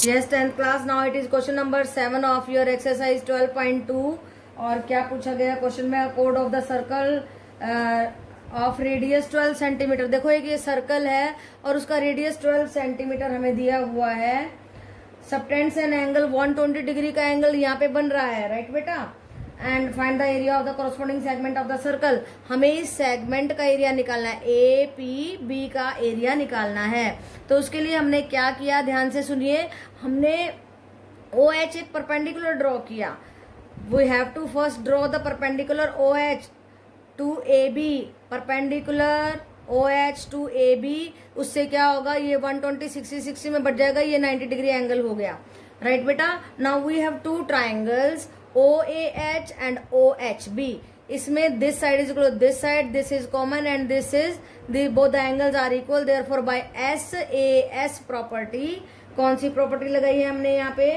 Yes, 10th class. Now it is question number 7 of your exercise 12.2. और क्या पूछा गया क्वेश्चन में? Code of the circle of radius 12 centimetre. देखो एक ये सर्कल है और उसका रेडियस 12 सेंटीमीटर हमें दिया हुआ है। सबटेंड्स एन एंगल 120 डिग्री का एंगल यहाँ पे बन रहा है, राइट बेटा। And find the area of the corresponding segment of the circle. हमें इस सेगमेंट का एरिया निकालना है, ए पी बी का एरिया निकालना है। तो उसके लिए हमने क्या किया, ध्यान से सुनिए। हमने ओ एच एक परपेंडिकुलर ड्रॉ किया। We have to first draw the perpendicular O H to A B, perpendicular O H to A B. उससे क्या होगा, ये 120 60 60 में बढ़ जाएगा, ये 90 डिग्री एंगल हो गया, राइट बेटा। Now we have two triangles O A H and O H B. इसमें this side is equal to this side, this is common and this is both the angles are equal, therefore by S A S property. कौन सी property लगाई है हमने यहाँ पे?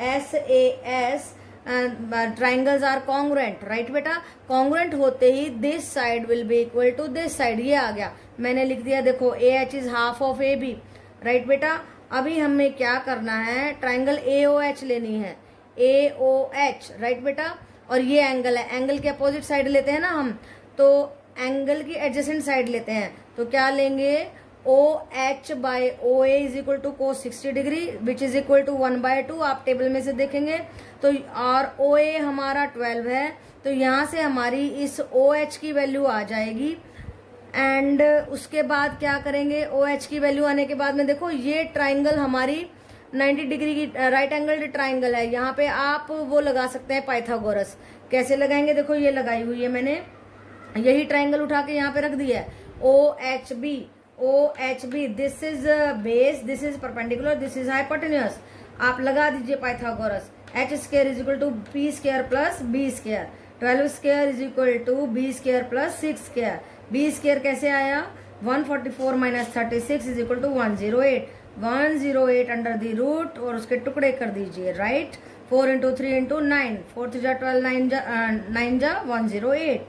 S A S, triangles are congruent, right बेटा। Congruent होते ही this side will be equal to this side, ये आ गया। मैंने लिख दिया, देखो A H is half of A B, right बेटा। अभी हमें क्या करना है, ट्राइंगल ए ओ एच लेनी है, ए ओ एच, राइट बेटा। और ये एंगल है, एंगल के अपोजिट साइड लेते हैं ना हम, तो एंगल की एडजेसेंट साइड लेते हैं। तो क्या लेंगे, O H by O A is equal to cos 60 degree which is equal to 1/2। आप टेबल में से देखेंगे तो, और ओ ए हमारा 12 है, तो यहां से हमारी इस ओ एच की वैल्यू आ जाएगी। एंड उसके बाद क्या करेंगे, ओ एच की वैल्यू आने के बाद में देखो ये ट्राइंगल हमारी 90 डिग्री की राइट एंगल ट्राइंगल है। यहाँ पे आप वो लगा सकते हैं पाइथागोरस। कैसे लगाएंगे, देखो ये लगाई हुई है मैंने, यही ट्राइंगल उठा के यहाँ पे रख दिया है। O H B, O H B, this is base, this is perpendicular, this is hypotenuse. आप लगा दीजिए Pythagoras. H square is equal to B square plus B square, 12 square is equal to B square plus 6 square. B square कैसे आया, 144 minus 36 is equal to 108। 108 under the root और उसके टुकड़े कर दीजिए, राइट। 4 इंटू 3 इंटू 9, 4 3 जा 12, 9 जा 108।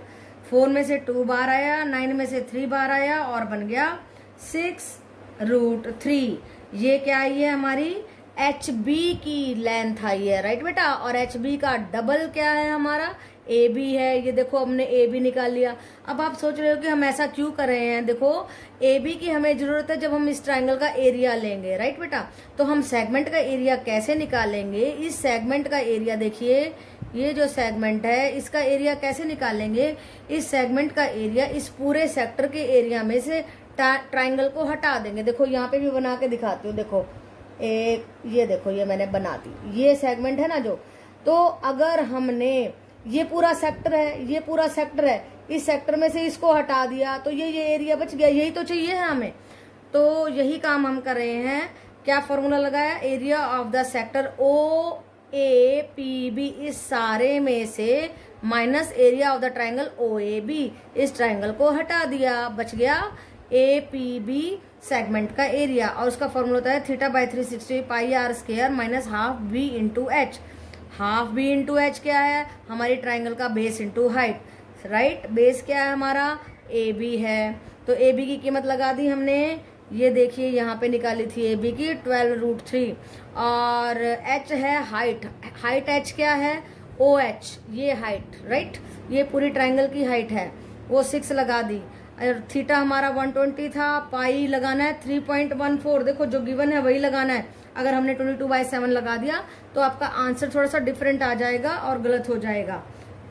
4 में से 2 बार आया, 9 में से 3 बार आया और बन गया 6√3। ये क्या आई है, हमारी एच बी की लेंथ आई है, राइट बेटा। और एच बी का डबल क्या है, हमारा ए बी है। ये देखो हमने ए बी निकाल लिया। अब आप सोच रहे हो कि हम ऐसा क्यों कर रहे हैं, देखो ए बी की हमें जरूरत है जब हम इस ट्राइंगल का एरिया लेंगे, राइट बेटा। तो हम सेगमेंट का एरिया कैसे निकालेंगे, इस सेगमेंट का एरिया देखिए, ये जो सेगमेंट है इसका एरिया कैसे निकालेंगे। इस सेगमेंट का एरिया इस पूरे सेक्टर के एरिया में से ट्राइंगल को हटा देंगे। देखो यहाँ पे भी बना के दिखाती हूँ, देखो एक, ये देखो ये मैंने बना दी, ये सेगमेंट है ना जो। तो अगर हमने ये पूरा सेक्टर है, ये पूरा सेक्टर है, इस सेक्टर में से इसको हटा दिया तो ये एरिया बच गया। यही तो चाहिए है हमें, तो यही काम हम कर रहे हैं। क्या फॉर्मूला लगाया, area of the sector O A P B, इस सारे में से minus area of the triangle O A B. इस ट्राइंगल को हटा दिया, बच गया ए पी बी सेगमेंट का एरिया। और उसका फॉर्मूला होता है θ/360 pi are square minus half b into h. Half b into h क्या है, हमारी ट्राइंगल का base into height, right. Base क्या है हमारा, ए बी है। तो ए बी की कीमत लगा दी हमने, ये देखिए यहाँ पे निकाली थी ए बी की 12√3। और एच है हाइट, हाइट एच क्या है, ओ एच, ये हाइट, राइट। ये पूरी ट्राइंगल की हाइट है, वो 6 लगा दी। और थीटा हमारा 120 था, पाई लगाना है 3.14, देखो जो गिवन है वही लगाना है। अगर हमने 22/7 लगा दिया तो आपका आंसर थोड़ा सा डिफरेंट आ जाएगा और गलत हो जाएगा,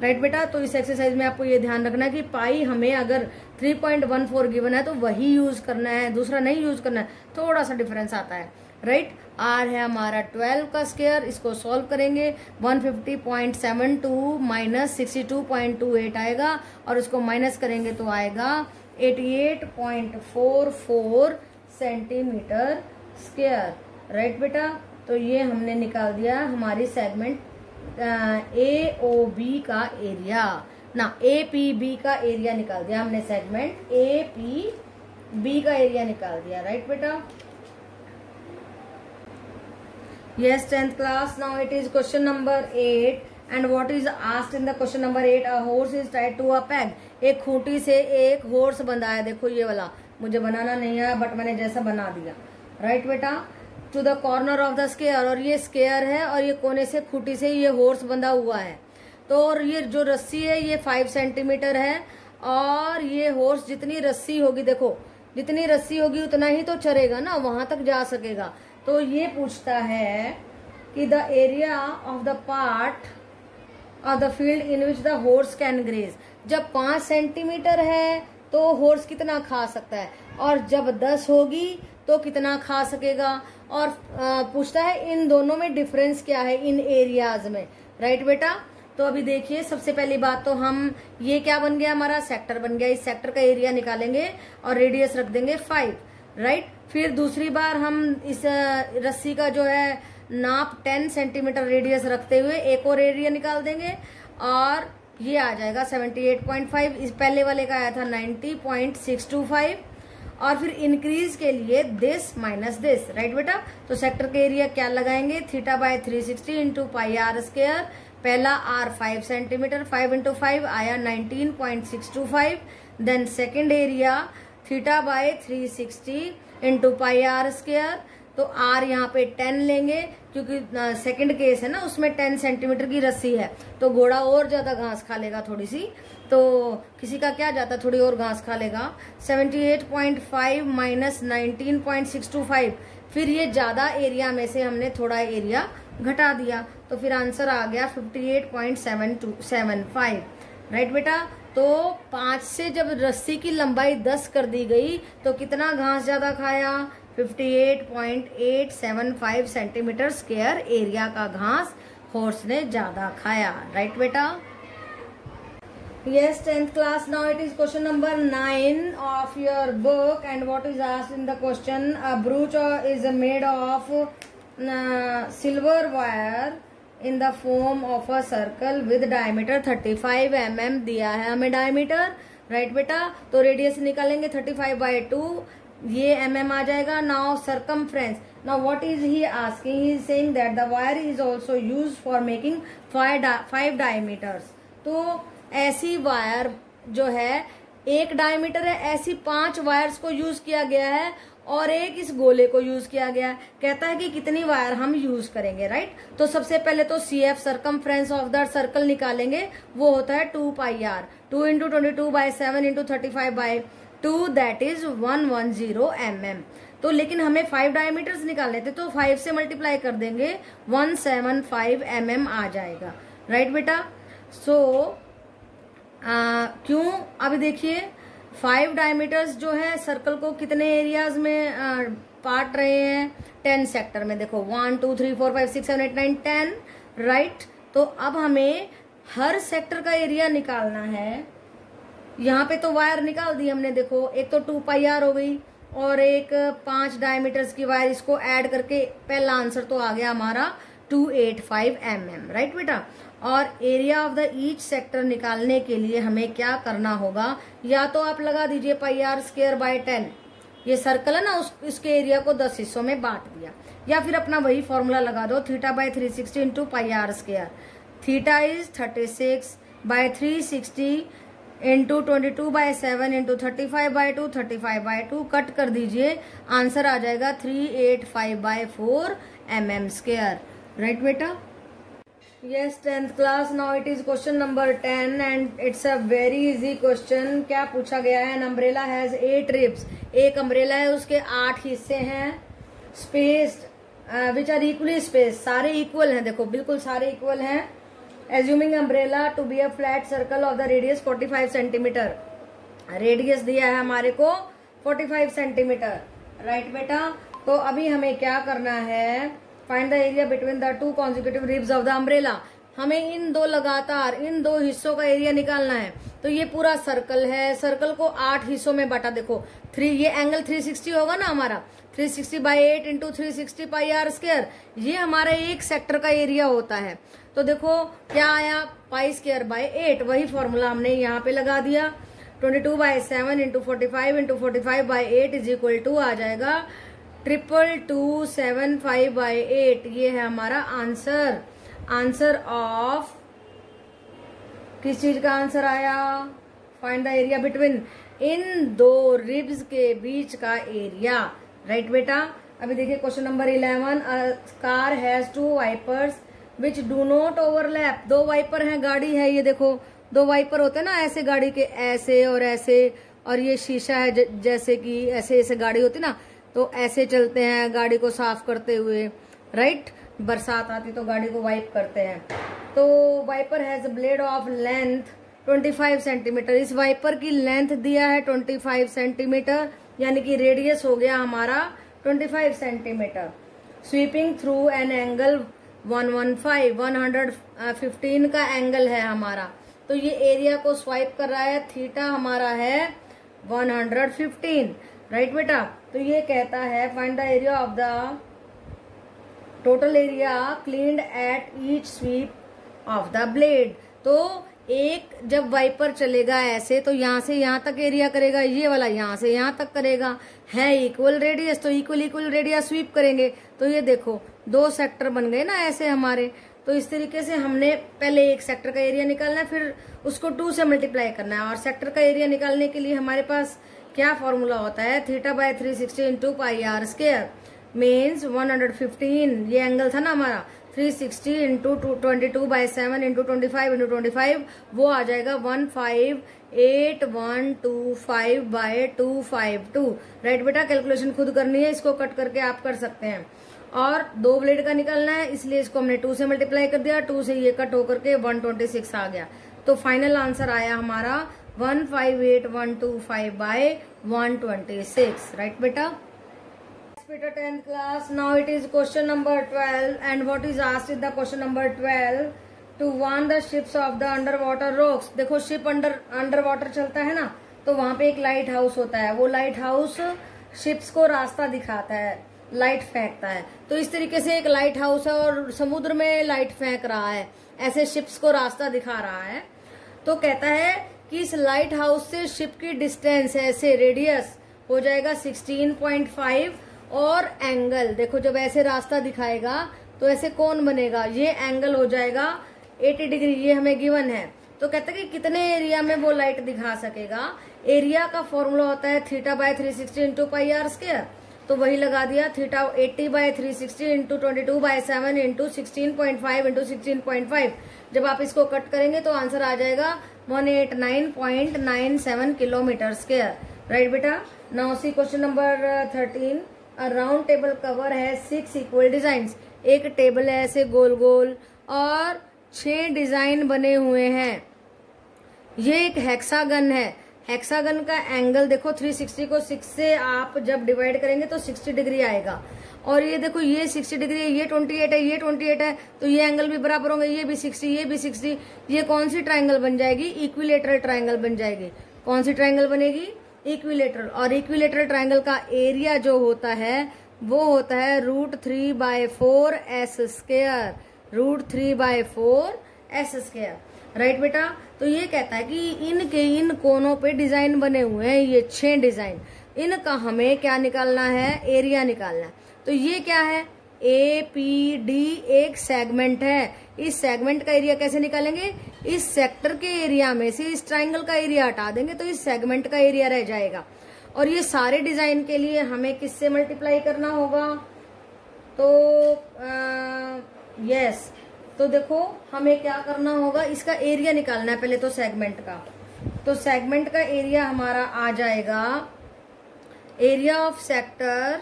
राइट बेटा। तो इस एक्सरसाइज में आपको ये ध्यान रखना है कि पाई हमें अगर 3.14 गिवन है तो वही यूज करना है, दूसरा नहीं यूज करना है, थोड़ा सा डिफरेंस आता है, राइट। आर है हमारा 12 का स्क्वायर, इसको सॉल्व करेंगे 150.72 माइनस 62.28 आएगा और उसको माइनस करेंगे तो आएगा 88.44 सेंटीमीटर स्क्वायर, राइट बेटा। तो ये हमने निकाल दिया हमारी सेगमेंट ए ओ बी का एरिया ना, ए पी बी का एरिया निकाल दिया हमने, सेगमेंट ए पी बी का एरिया निकाल दिया, राइट बेटा। Yes, 10th class. Now it is question number 8 and what is asked in the question number 8, a horse is tied to a peg. एक खूंटी से एक horse बंधा है, देखो ये वाला मुझे बनाना नहीं आया बट मैंने जैसा बना दिया, राइट बेटा। To the corner of the square, और ये स्केयर है और ये कोने से खूंटी से ये हॉर्स बंधा हुआ है। तो और ये जो रस्सी है ये 5 सेंटीमीटर है, और ये हॉर्स जितनी रस्सी होगी, देखो जितनी रस्सी होगी उतना ही तो चरेगा ना, वहां तक जा सकेगा। तो ये पूछता है कि the area of the part of the field in which the horse can graze. जब 5 सेंटीमीटर है तो हॉर्स कितना खा सकता है, और जब 10 होगी तो कितना खा सकेगा। और पूछता है इन दोनों में डिफरेंस क्या है इन एरियाज में, राइट बेटा। तो अभी देखिए, सबसे पहली बात तो हम ये क्या बन गया, हमारा सेक्टर बन गया। इस सेक्टर का एरिया निकालेंगे और रेडियस रख देंगे 5, राइट। फिर दूसरी बार हम इस रस्सी का जो है नाप 10 सेंटीमीटर रेडियस रखते हुए एक और एरिया निकाल देंगे, और ये आ जाएगा 78.5। इस पहले वाले का आया था 90.625। और फिर इंक्रीज के लिए दिस माइनस दिस, राइट बेटा। तो सेक्टर के एरिया क्या लगाएंगे, θ/360 इंटू पाई आर स्क्वायर। पहला आर 5 सेंटीमीटर, 5 इंटू 5 आया 19.625। Then second area θ/360 into pi are square. तो आर यहाँ पे 10 लेंगे, क्योंकि सेकंड केस है ना, उसमें 10 सेंटीमीटर की रस्सी है, तो घोड़ा और ज्यादा घास खा लेगा थोड़ी सी। तो किसी का क्या जाता है, थोड़ी और घास खा लेगा। 78.5 माइनस 19.625, फिर ये ज्यादा एरिया में से हमने थोड़ा एरिया घटा दिया, तो फिर आंसर आ गया 58.725, राइट बेटा। तो 5 से जब रस्सी की लंबाई 10 कर दी गई तो कितना घास ज्यादा खाया, 58.875 सेंटीमीटर स्क्वायर एरिया का घास हॉर्स ने ज्यादा खाया, राइट बेटा। Yes, 10th class. Now it is question number 9 of your book, and what is asked in the question, a brooch is made of silver wire in the form of a circle with diameter 35 mm दिया है हमें diameter, right बेटा। तो radius निकालेंगे 35/2, ये mm आ जाएगा। Now circumference, now what is he asking, he is saying that the wire is also used for making 5 diameters। तो ऐसी वायर जो है एक डायमीटर है, ऐसी 5 वायर्स को यूज किया गया है, और एक इस गोले को यूज किया गया है। कहता है कि कितनी वायर हम यूज करेंगे, राइट। तो सबसे पहले तो CF circumference of the circle निकालेंगे, वो होता है 2 pi R, 2 into 22/7 into 35/2, that is 110 mm। तो लेकिन हमें 5 डायमीटर्स निकालने थे, तो 5 से मल्टीप्लाई कर देंगे, 175 mm आ जाएगा, राइट बेटा। सो क्यों, अभी देखिए 5 डायमीटर्स जो है सर्कल को कितने एरियाज में बांट रहे हैं, 10 सेक्टर में। देखो 1 2 3 4 5 6 7 8 9 10, राइट। तो अब हमें हर सेक्टर का एरिया निकालना है। यहाँ पे तो वायर निकाल दी हमने, देखो एक तो 2 पाई आर हो गई और एक 5 डायमीटर्स की वायर, इसको ऐड करके पहला आंसर तो आ गया हमारा 285 mm, राइट बेटा। और area of the each sector निकालने के लिए हमें क्या करना होगा, या तो आप लगा दीजिए पाई आर स्क्वायर बाय 10, ये सर्कल है ना, उसके एरिया को 10 हिस्सों में बांट दिया, या फिर अपना वही फॉर्मूला लगा दो, θ/360 into pi are square. Theta is 36/360 into 22/7 into 35/2, 35/2 cut कर दीजिए, आंसर आ जाएगा 385/4 mm स्क्वायर, राइट बेटा। Yes, 10th class. Now it is question number 10 and it's a very easy question. क्या पूछा गया है, an umbrella has 8 ribs, एक अम्ब्रेला है उसके 8 हिस्से हैं, spaced which are equally spaced, सारे इक्वल हैं, देखो बिल्कुल सारे इक्वल हैं। assuming umbrella to be a flat circle of the radius 45 centimetre, radius दिया है हमारे को 45 सेंटीमीटर, राइट बेटा। तो अभी हमें क्या करना है, find the area between the 2 consecutive ribs of the umbrella. हमें इन दो लगातार इन 2 हिस्सों का एरिया निकालना है। तो ये पूरा सर्कल है, सर्कल को 8 हिस्सों में बांटा, देखो 3, ये एंगल 360 होगा ना हमारा, 360/8 इंटू 360 पाई आर स्क्वायर, ये हमारा एक सेक्टर का एरिया होता है। तो देखो क्या आया, पाई स्क्वायर बाय 8, वही फॉर्मूला हमने यहाँ पे लगा दिया, 22/7 into 45 into 45/8 is equal to आ जाएगा 22275/8। ये है हमारा आंसर। आंसर ऑफ किस चीज का आंसर आया, find the area between in 2 ribs के बीच का एरिया, राइट बेटा। अभी देखिए question number 11, car has 2 wipers which do not overlap. 2 wiper हैं, गाड़ी है, ये देखो 2 वाइपर होते हैं ना ऐसे गाड़ी के, ऐसे और ऐसे, और ये शीशा है जैसे कि ऐसे ऐसे गाड़ी होती ना, तो ऐसे चलते हैं गाड़ी को साफ करते हुए, राइट। बरसात आती तो गाड़ी को वाइप करते हैं। तो wiper has blade of length 25 centimetre. इस वाइपर की लेंथ दिया है 25 सेंटीमीटर, यानी कि रेडियस हो गया हमारा 25 centimetre. Sweeping through an angle 115 का एंगल है हमारा, तो ये एरिया को स्वाइप कर रहा है, थीटा हमारा है 115, राइट बेटा। तो ये कहता है find the area of the total area cleaned at each sweep of the blade. तो एक जब वाइपर चलेगा ऐसे तो यहाँ से यहाँ तक एरिया करेगा, ये वाला यहाँ से यहाँ तक करेगा, है इक्वल रेडियस, तो इक्वल रेडियस स्वीप करेंगे। तो ये देखो 2 सेक्टर बन गए ना ऐसे हमारे। तो इस तरीके से हमने पहले एक सेक्टर का एरिया निकालना है, फिर उसको 2 से मल्टीप्लाई करना है। और सेक्टर का एरिया निकालने के लिए हमारे पास क्या फॉर्मूला होता है, θ/360 into pi are square means 115, ये एंगल था ना हमारा, 360 इंटू 22/7 इंटू 25 इंटू 25, वो आ जाएगा 1581252 राइट बेटा। कैलकुलेशन खुद करनी है, इसको कट करके आप कर सकते हैं। और 2 ब्लेड का निकालना है, इसलिए इसको हमने 2 से मल्टीप्लाई कर दिया, 2 से ये कट होकर के 126 आ गया। तो फाइनल आंसर आया हमारा 158,125/126, राइट बेटा। Peter 10th class. Now it is question number 12, and what is asked in the question number 12, to warn the ships of the underwater rocks. देखो शिप अंडर वाटर चलता है ना, तो वहां पे एक लाइट हाउस होता है, वो लाइट हाउस शिप्स को रास्ता दिखाता है, लाइट फेंकता है। तो इस तरीके से एक लाइट हाउस है और समुद्र में लाइट फेंक रहा है, ऐसे शिप्स को रास्ता दिखा रहा है। तो कहता है कि इस लाइट हाउस से शिप की डिस्टेंस ऐसे रेडियस हो जाएगा 16.5, और एंगल देखो जब ऐसे रास्ता दिखाएगा तो ऐसे कौन बनेगा, ये एंगल हो जाएगा 80 डिग्री, ये हमें गिवन है। तो कहते हैं कि कितने एरिया में वो लाइट दिखा सकेगा। एरिया का फॉर्मूला होता है θ/360 इंटू पाई आर स्क्वायर, तो वही लगा दिया, θ 80/360 इंटू 22/7 इंटू 16.5 इंटू 16.5। जब आप इसको कट करेंगे तो आंसर आ जाएगा 189.97 किलोमीटर स्क्वायर, राइट बेटा। नाउ सी क्वेश्चन नंबर 13, अ राउंड टेबल कवर है 6 इक्वल डिजाइन। एक टेबल है ऐसे गोल गोल और 6 डिजाइन बने हुए हैं। ये एक हेक्सागन है, हेक्सागन का एंगल देखो 360 को 6 से आप जब डिवाइड करेंगे तो 60 डिग्री आएगा। और ये देखो ये 60 डिग्री है, ये 28 है, ये 28 है, तो ये एंगल भी बराबर होंगे, ये भी 60, ये भी 60। ये कौन सी ट्राइंगल बन जाएगी, इक्विलेटरल ट्राइंगल बन जाएगी। कौन सी ट्राइंगल बनेगी, इक्विलेटरल। और इक्विलेटरल ट्राइंगल का एरिया जो होता है वो होता है √3/4 s square, √3/4 s square, right बेटा। तो ये कहता है कि इनके इन कोनों पे डिजाइन बने हुए हैं, ये 6 डिजाइन, इनका हमें क्या निकालना है, एरिया निकालना है। तो ये क्या है, APD एक सेगमेंट है। इस सेगमेंट का एरिया कैसे निकालेंगे, इस सेक्टर के एरिया में से इस ट्राइंगल का एरिया हटा देंगे तो इस सेगमेंट का एरिया रह जाएगा। और ये सारे डिजाइन के लिए हमें किससे मल्टीप्लाई करना होगा, तो यस, तो देखो हमें क्या करना होगा, इसका एरिया निकालना है पहले तो सेगमेंट का। तो सेगमेंट का एरिया हमारा आ जाएगा, एरिया ऑफ सेक्टर,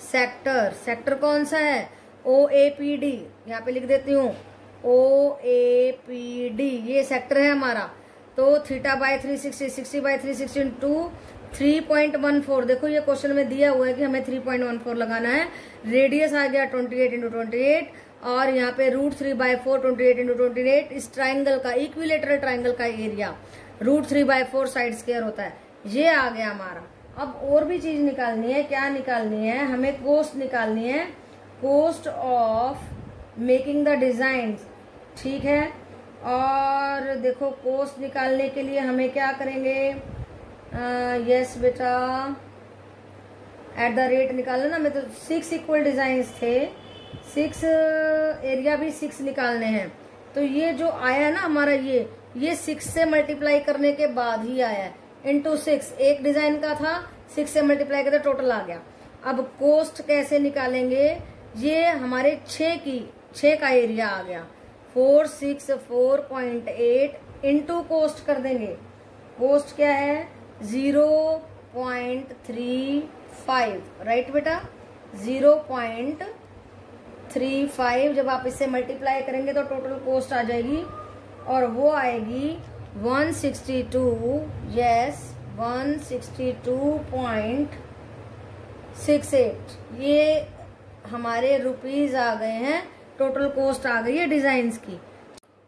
सेक्टर कौन सा है, OAPD, यहाँ पे लिख देती हूँ OAPD, ये सेक्टर है हमारा। तो θ/360, 60/360 इंटू 3.14, देखो ये क्वेश्चन में दिया हुआ है कि हमें 3.14 लगाना है। रेडियस आ गया 28 इंटू 28, और यहाँ पे √3/4 28 इंटू 28। इस ट्राइंगल का, इक्विलेटरल ट्राइंगल का एरिया √3/4 साइड स्क्वायर होता है, ये आ गया हमारा। अब और भी चीज निकालनी है, क्या निकालनी है, हमें कोस्ट निकालनी है, cost of making the design, ठीक है। और देखो कोस्ट निकालने के लिए हमें क्या करेंगे, यस बेटा, @ निकालना ना, मैं तो 6 इक्वल डिजाइन थे, 6 एरिया भी 6 निकालने हैं। तो ये जो आया है ना हमारा, ये 6 से मल्टीप्लाई करने के बाद ही आया है, इंटू 6, एक डिजाइन का था, 6 से मल्टीप्लाई करते टोटल आ गया। अब कोस्ट कैसे निकालेंगे, ये हमारे 6 का एरिया आ गया, 464.8 इंटू कोस्ट कर देंगे। कोस्ट क्या है 0.35, राइट बेटा, 0.35। जब आप इससे मल्टीप्लाई करेंगे तो टोटल कोस्ट आ जाएगी और वो आएगी 162, यस 162.68। ये हमारे रुपीज आ गए हैं, टोटल कॉस्ट आ गई है डिजाइन्स की।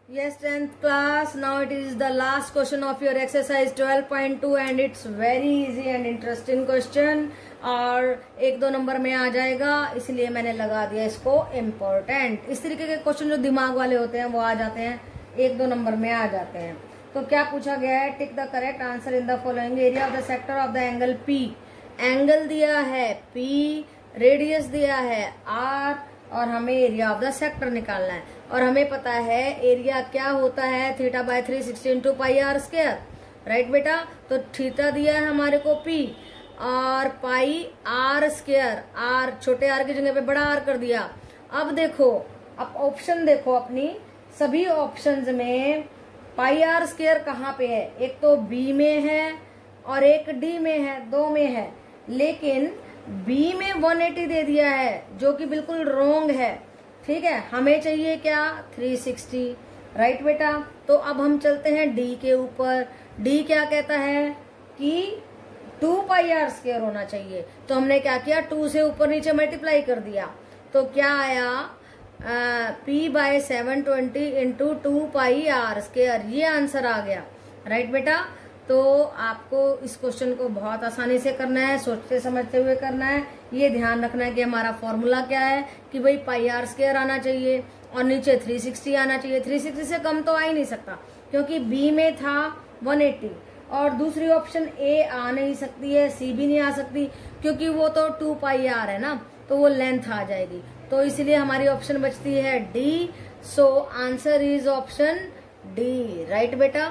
Yes 10th class, now it is the last question of your exercise 12.2 and it's very easy and interesting question, और 1-2 नंबर में आ जाएगा, इसलिए मैंने लगा दिया इसको इम्पोर्टेंट। इस तरीके के क्वेश्चन जो दिमाग वाले होते हैं वो आ जाते हैं, 1-2 नंबर में आ जाते हैं। तो क्या पूछा गया है, tick the correct answer in the following area of the sector of the angle P। Angle दिया है P, रेडियस दिया है R, और हमें एरिया ऑफ द सेक्टर निकालना है। और हमें पता है एरिया क्या होता है, θ/360 into pi are square, right बेटा। तो थीटा दिया है हमारे को P और पाई आर स्क्वायर, आर छोटे आर की जगह पे बड़ा आर कर दिया। अब देखो, अब ऑप्शन देखो अपनी, सभी ऑप्शंस में पाई आर स्क्वायर कहाँ पे है, एक तो बी में है और एक डी में है, 2 में है, लेकिन बी में 180 दे दिया है जो कि बिल्कुल रॉन्ग है, ठीक है। हमें चाहिए क्या 360, राइट बेटा। तो अब हम चलते हैं डी के ऊपर। डी क्या कहता है कि 2 पाई आर स्क्वायर होना चाहिए, तो हमने क्या किया 2 से ऊपर नीचे मल्टीप्लाई कर दिया, तो क्या आया P/720 into 2 pi are square, ये आंसर आ गया, राइट बेटा। तो आपको इस क्वेश्चन को बहुत आसानी से करना है, सोचते समझते हुए करना है। ये ध्यान रखना है कि हमारा फॉर्मूला क्या है कि भाई पाई आर स्क्वायर आना चाहिए और नीचे 360 आना चाहिए। 360 से कम तो आ ही नहीं सकता क्योंकि बी में था 180, और दूसरी ऑप्शन ए आ नहीं सकती है, सी भी नहीं आ सकती क्योंकि वो तो 2 पाई आर है ना, तो वो लेंथ आ जाएगी। तो इसलिए हमारी ऑप्शन बचती है D. So answer is option D, right बेटा।